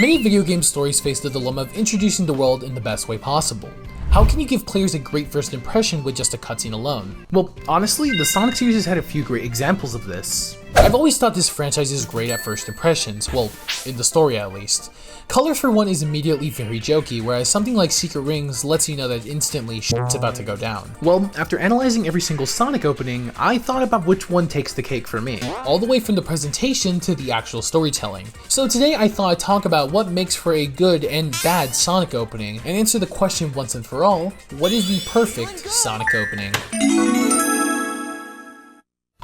Many video game stories face the dilemma of introducing the world in the best way possible. How can you give players a great first impression with just a cutscene alone? Well, honestly, the Sonic series has had a few great examples of this. I've always thought this franchise is great at first impressions, well, in the story at least. Color for one is immediately very jokey, whereas something like Secret Rings lets you know that instantly shit's about to go down. Well, after analyzing every single Sonic opening, I thought about which one takes the cake for me. All the way from the presentation to the actual storytelling. So today I thought I'd talk about what makes for a good and bad Sonic opening, and answer the question once and for all, what is the perfect Sonic opening?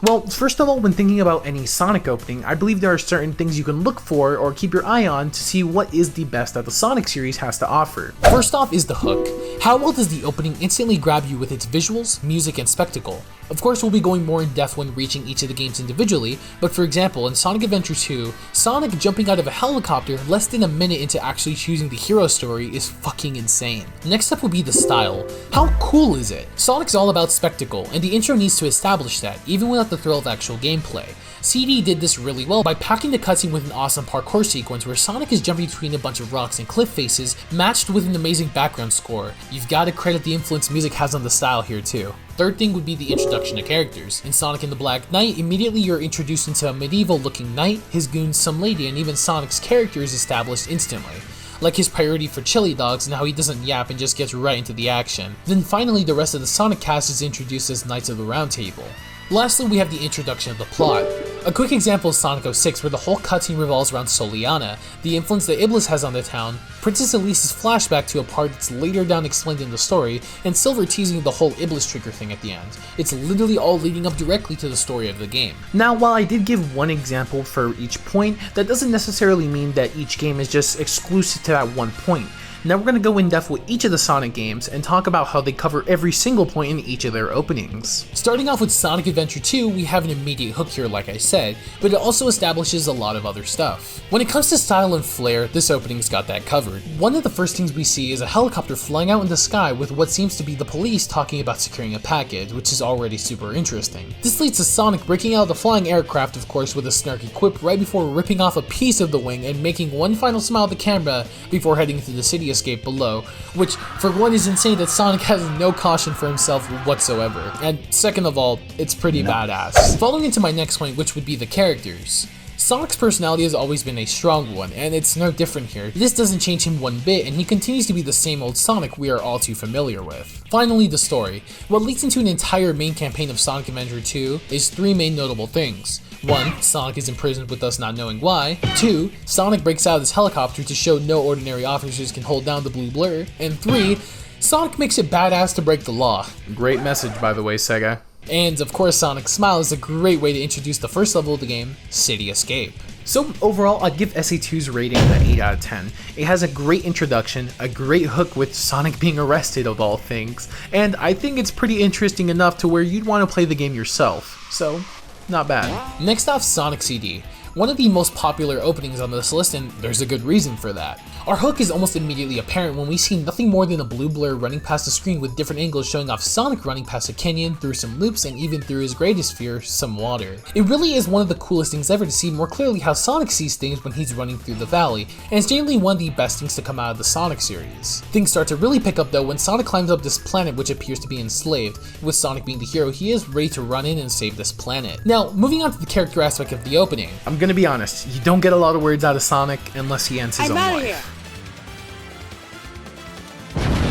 Well, first of all, when thinking about any Sonic opening, I believe there are certain things you can look for or keep your eye on to see what is the best that the Sonic series has to offer. First off is the hook. How well does the opening instantly grab you with its visuals, music, and spectacle? Of course, we'll be going more in depth when reaching each of the games individually, but for example, in Sonic Adventure 2, Sonic jumping out of a helicopter less than a minute into actually choosing the hero story is fucking insane. Next up will be the style. How cool is it? Sonic's all about spectacle, and the intro needs to establish that, even without the thrill of actual gameplay. CD did this really well by packing the cutscene with an awesome parkour sequence where Sonic is jumping between a bunch of rocks and cliff faces, matched with an amazing background score. You've got to credit the influence music has on the style here too. Third thing would be the introduction of characters. In Sonic and the Black Knight, immediately you're introduced into a medieval looking knight, his goons, some lady, and even Sonic's character is established instantly. Like his priority for chili dogs and how he doesn't yap and just gets right into the action. Then finally the rest of the Sonic cast is introduced as Knights of the Round Table. Lastly, we have the introduction of the plot. A quick example is Sonic 06, where the whole cutscene revolves around Soliana, the influence that Iblis has on the town, Princess Elise's flashback to a part that's later down explained in the story, and Silver teasing the whole Iblis trigger thing at the end. It's literally all leading up directly to the story of the game. Now, while I did give one example for each point, that doesn't necessarily mean that each game is just exclusive to that one point. Now we're going to go in depth with each of the Sonic games and talk about how they cover every single point in each of their openings. Starting off with Sonic Adventure 2, we have an immediate hook here like I said, but it also establishes a lot of other stuff. When it comes to style and flair, this opening's got that covered. One of the first things we see is a helicopter flying out in the sky with what seems to be the police talking about securing a package, which is already super interesting. This leads to Sonic breaking out of the flying aircraft, of course, with a snarky quip right before ripping off a piece of the wing and making one final smile at the camera before heading to the city escape below, which for one is insane that Sonic has no caution for himself whatsoever, and second of all, it's pretty badass. Following into my next point, which would be the characters. Sonic's personality has always been a strong one, and it's no different here. This doesn't change him one bit, and he continues to be the same old Sonic we are all too familiar with. Finally, the story. What leads into an entire main campaign of Sonic Adventure 2 is three main notable things. 1. Sonic is imprisoned with us not knowing why. 2. Sonic breaks out of his helicopter to show no ordinary officers can hold down the blue blur. And 3. Sonic makes it badass to break the law. Great message, by the way, Sega. And of course, Sonic's smile is a great way to introduce the first level of the game, City Escape. So overall, I'd give SA2's rating an 8 out of 10. It has a great introduction, a great hook with Sonic being arrested of all things, and I think it's pretty interesting enough to where you'd want to play the game yourself. So, not bad. Next off, Sonic CD. One of the most popular openings on this list, and there's a good reason for that. Our hook is almost immediately apparent when we see nothing more than a blue blur running past the screen with different angles showing off Sonic running past a canyon, through some loops, and even through his greatest fear, some water. It really is one of the coolest things ever to see more clearly how Sonic sees things when he's running through the valley, and it's generally one of the best things to come out of the Sonic series. Things start to really pick up though when Sonic climbs up this planet which appears to be enslaved. With Sonic being the hero, he is ready to run in and save this planet. Now, moving on to the character aspect of the opening. I'm gonna be honest, you don't get a lot of words out of Sonic unless he ends his own life.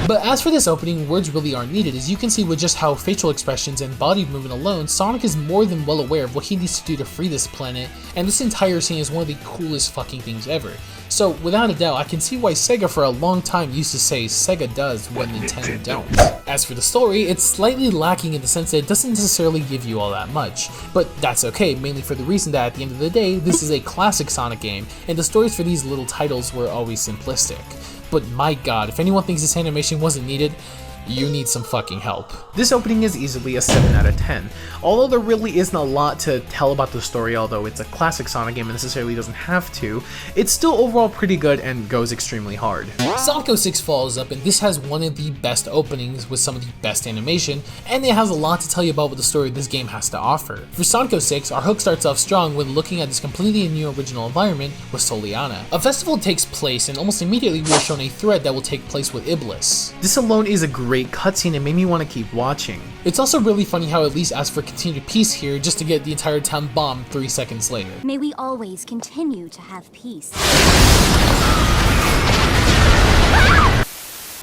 But as for this opening, words really aren't needed, as you can see with just how facial expressions and body movement alone, Sonic is more than well aware of what he needs to do to free this planet, and this entire scene is one of the coolest fucking things ever. So without a doubt, I can see why Sega for a long time used to say Sega does what Nintendo don't. As for the story, it's slightly lacking in the sense that it doesn't necessarily give you all that much, but that's okay, mainly for the reason that at the end of the day, this is a classic Sonic game, and the stories for these little titles were always simplistic. But my god, if anyone thinks this animation wasn't needed, you need some fucking help. This opening is easily a 7 out of 10. Although there really isn't a lot to tell about the story, although it's a classic Sonic game and necessarily doesn't have to, it's still overall pretty good and goes extremely hard. Sonic 06 follows up, and this has one of the best openings with some of the best animation, and it has a lot to tell you about what the story of this game has to offer. For Sonic 06, our hook starts off strong when looking at this completely new original environment with Soliana. A festival takes place, and almost immediately we are shown a thread that will take place with Iblis. This alone is a great cutscene and made me want to keep watching. It's also really funny how Elise asks for continued peace here just to get the entire town bombed 3 seconds later. May we always continue to have peace.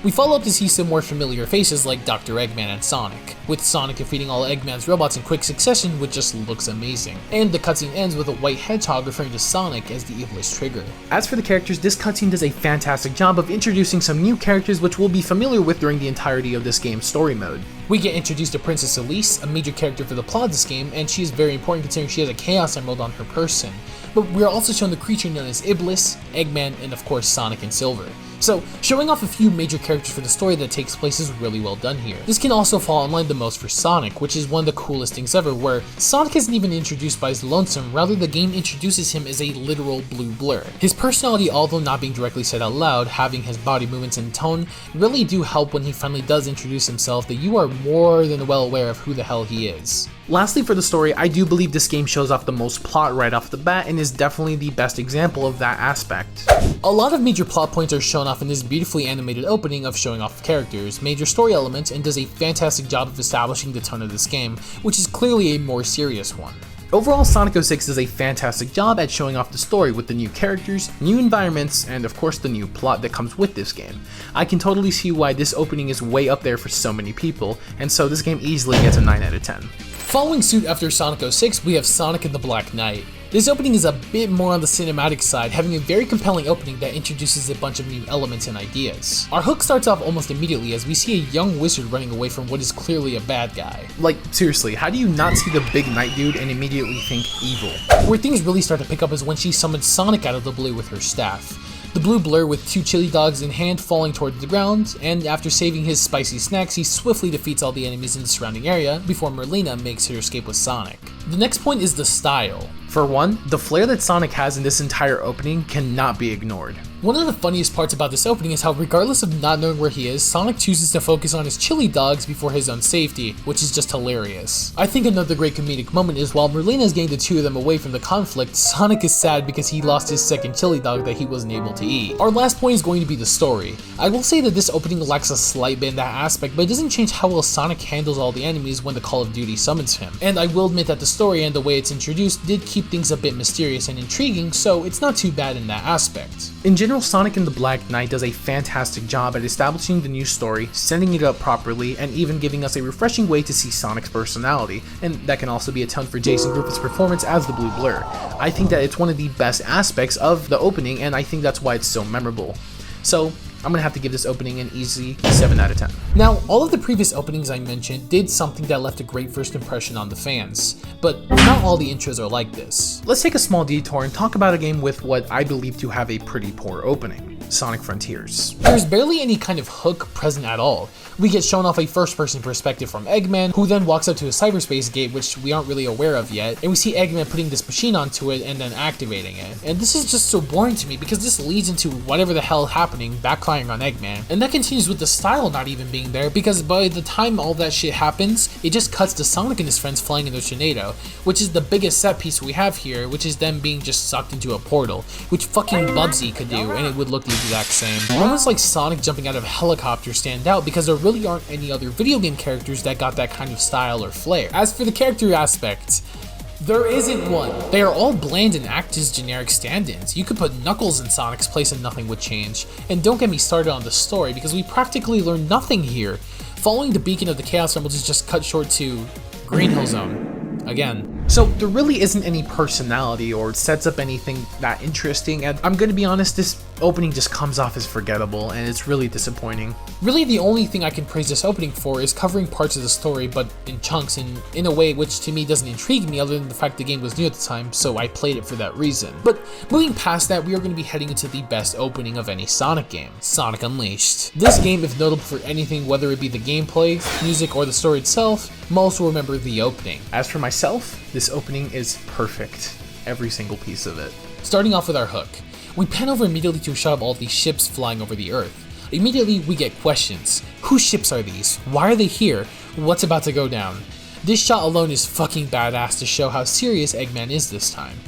We follow up to see some more familiar faces like Dr. Eggman and Sonic, with Sonic defeating all Eggman's robots in quick succession, which just looks amazing. And the cutscene ends with a white hedgehog referring to Sonic as the Iblis trigger. As for the characters, this cutscene does a fantastic job of introducing some new characters which we'll be familiar with during the entirety of this game's story mode. We get introduced to Princess Elise, a major character for the plot of this game, and she is very important considering she has a Chaos Emerald on her person. But we are also shown the creature known as Iblis, Eggman, and of course Sonic and Silver. So, showing off a few major characters for the story that takes place is really well done here. This can also fall in line the most for Sonic, which is one of the coolest things ever, where Sonic isn't even introduced by his lonesome, rather the game introduces him as a literal blue blur. His personality, although not being directly said out loud, having his body movements and tone, really do help when he finally does introduce himself that you are more than well aware of who the hell he is. Lastly, for the story, I do believe this game shows off the most plot right off the bat and is definitely the best example of that aspect. A lot of major plot points are shown off in this beautifully animated opening of showing off characters, major story elements, and does a fantastic job of establishing the tone of this game, which is clearly a more serious one. Overall, Sonic 06 does a fantastic job at showing off the story with the new characters, new environments, and of course the new plot that comes with this game. I can totally see why this opening is way up there for so many people, and so this game easily gets a 9 out of 10. Following suit after Sonic 06, we have Sonic and the Black Knight. This opening is a bit more on the cinematic side, having a very compelling opening that introduces a bunch of new elements and ideas. Our hook starts off almost immediately as we see a young wizard running away from what is clearly a bad guy. Like, seriously, how do you not see the big knight dude and immediately think evil? Where things really start to pick up is when she summons Sonic out of the blue with her staff. The blue blur with 2 chili dogs in hand falling toward the ground, and after saving his spicy snacks, he swiftly defeats all the enemies in the surrounding area before Merlina makes her escape with Sonic. The next point is the style. For one, the flair that Sonic has in this entire opening cannot be ignored. One of the funniest parts about this opening is how regardless of not knowing where he is, Sonic chooses to focus on his chili dogs before his own safety, which is just hilarious. I think another great comedic moment is while Merlina is getting the 2 of them away from the conflict, Sonic is sad because he lost his second chili dog that he wasn't able to eat. Our last point is going to be the story. I will say that this opening lacks a slight bit in that aspect, but it doesn't change how well Sonic handles all the enemies when the Call of Duty summons him. And I will admit that the story and the way it's introduced did keep things a bit mysterious and intriguing, so it's not too bad in that aspect. In general, Sonic and the Black Knight does a fantastic job at establishing the new story, setting it up properly, and even giving us a refreshing way to see Sonic's personality, and that can also be a ton for Jason Griffith's performance as the Blue Blur. I think that it's one of the best aspects of the opening, and I think that's why it's so memorable. So, I'm gonna have to give this opening an easy 7 out of 10. Now, all of the previous openings I mentioned did something that left a great first impression on the fans, but not all the intros are like this. Let's take a small detour and talk about a game with what I believe to have a pretty poor opening, Sonic Frontiers. There's barely any kind of hook present at all. We get shown off a first-person perspective from Eggman, who then walks up to a cyberspace gate which we aren't really aware of yet, and we see Eggman putting this machine onto it and then activating it. And this is just so boring to me because this leads into whatever the hell happening, backfiring on Eggman. And that continues with the style not even being there, because by the time all that shit happens, it just cuts to Sonic and his friends flying in their tornado, which is the biggest set piece we have here, which is them being just sucked into a portal, which fucking Bubsy could do, and it would look the exact same. Moments like Sonic jumping out of a helicopter stand out because there really aren't any other video game characters that got that kind of style or flair. As for the character aspect, there isn't one. They are all bland and act as generic stand-ins. You could put Knuckles in Sonic's place and nothing would change. And don't get me started on the story because we practically learn nothing here. Following the beacon of the Chaos Emeralds is just cut short to Green Hill Zone. Again. So there really isn't any personality or sets up anything that interesting, and I'm gonna be honest, this opening just comes off as forgettable and it's really disappointing. Really, the only thing I can praise this opening for is covering parts of the story, but in chunks and in a way which to me doesn't intrigue me other than the fact the game was new at the time, so I played it for that reason. But moving past that, we are going to be heading into the best opening of any Sonic game, Sonic Unleashed. This game, if notable for anything, whether it be the gameplay, music, or the story itself, most will remember the opening. As for myself, this opening is perfect. Every single piece of it. Starting off with our hook, we pan over immediately to a shot of all these ships flying over the Earth. Immediately, we get questions. Whose ships are these? Why are they here? What's about to go down? This shot alone is fucking badass to show how serious Eggman is this time.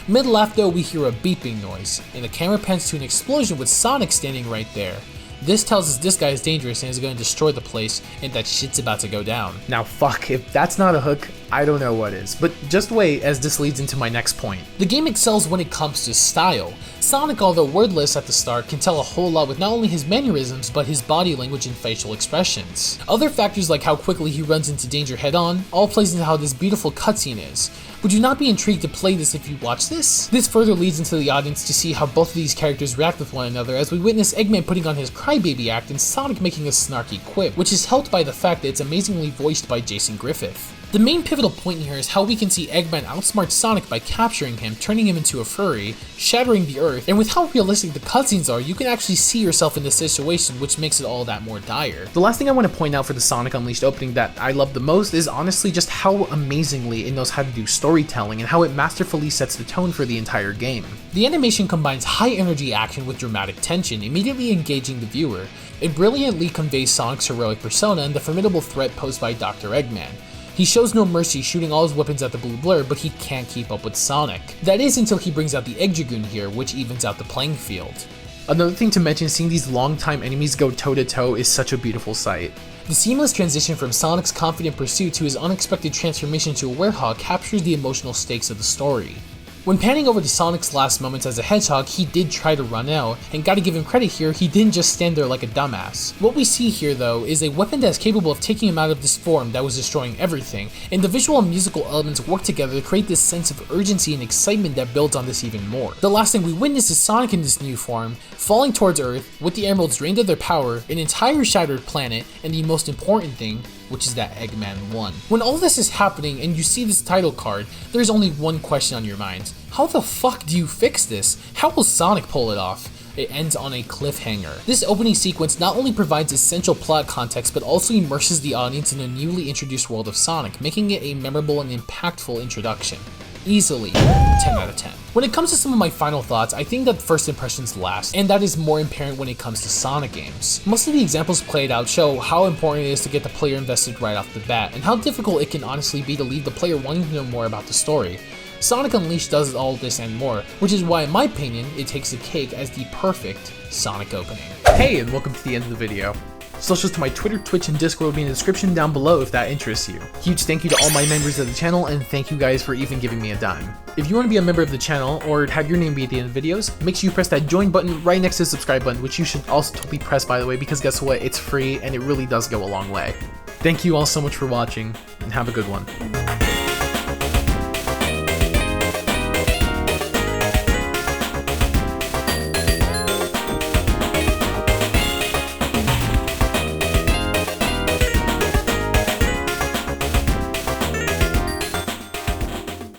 Mid-laugh though, we hear a beeping noise, and the camera pans to an explosion with Sonic standing right there. This tells us this guy is dangerous and is going to destroy the place, and that shit's about to go down. Now fuck, if that's not a hook, I don't know what is. But just wait as this leads into my next point. The game excels when it comes to style. Sonic, although wordless at the start, can tell a whole lot with not only his mannerisms, but his body language and facial expressions. Other factors like how quickly he runs into danger head on, all plays into how this beautiful cutscene is. Would you not be intrigued to play this if you watch this? This further leads into the audience to see how both of these characters react with one another as we witness Eggman putting on his crybaby act and Sonic making a snarky quip, which is helped by the fact that it's amazingly voiced by Jason Griffith. The main pivotal point here is how we can see Eggman outsmart Sonic by capturing him, turning him into a furry, shattering the earth, and with how realistic the cutscenes are, you can actually see yourself in this situation, which makes it all that more dire. The last thing I want to point out for the Sonic Unleashed opening that I love the most is honestly just how amazingly it knows how to do storytelling and how it masterfully sets the tone for the entire game. The animation combines high energy action with dramatic tension, immediately engaging the viewer. It brilliantly conveys Sonic's heroic persona and the formidable threat posed by Dr. Eggman. He shows no mercy, shooting all his weapons at the blue blur, but he can't keep up with Sonic. That is until he brings out the Egg Dragoon here, which evens out the playing field. Another thing to mention, seeing these longtime enemies go toe to toe is such a beautiful sight. The seamless transition from Sonic's confident pursuit to his unexpected transformation to a werehog captures the emotional stakes of the story. When panning over to Sonic's last moments as a hedgehog, he did try to run out, and gotta give him credit here, he didn't just stand there like a dumbass. What we see here though is a weapon that is capable of taking him out of this form that was destroying everything, and the visual and musical elements work together to create this sense of urgency and excitement that builds on this even more. The last thing we witness is Sonic in this new form, falling towards Earth, with the emeralds drained of their power, an entire shattered planet, and the most important thing, which is that Eggman won. When all this is happening and you see this title card, there's only one question on your mind. How the fuck do you fix this? How will Sonic pull it off? It ends on a cliffhanger. This opening sequence not only provides essential plot context, but also immerses the audience in a newly introduced world of Sonic, making it a memorable and impactful introduction. Easily 10 out of 10. When it comes to some of my final thoughts, I think that first impressions last, and that is more apparent when it comes to Sonic games. Most of the examples played out show how important it is to get the player invested right off the bat, and how difficult it can honestly be to leave the player wanting to know more about the story. Sonic Unleashed does all this and more, which is why in my opinion, it takes the cake as the perfect Sonic opening. Hey, and welcome to the end of the video. Socials to my Twitter, Twitch, and Discord will be in the description down below if that interests you. Huge thank you to all my members of the channel, and thank you guys for even giving me a dime. If you want to be a member of the channel, or have your name be at the end of videos, make sure you press that join button right next to the subscribe button, which you should also totally press by the way, because guess what, it's free and it really does go a long way. Thank you all so much for watching, and have a good one.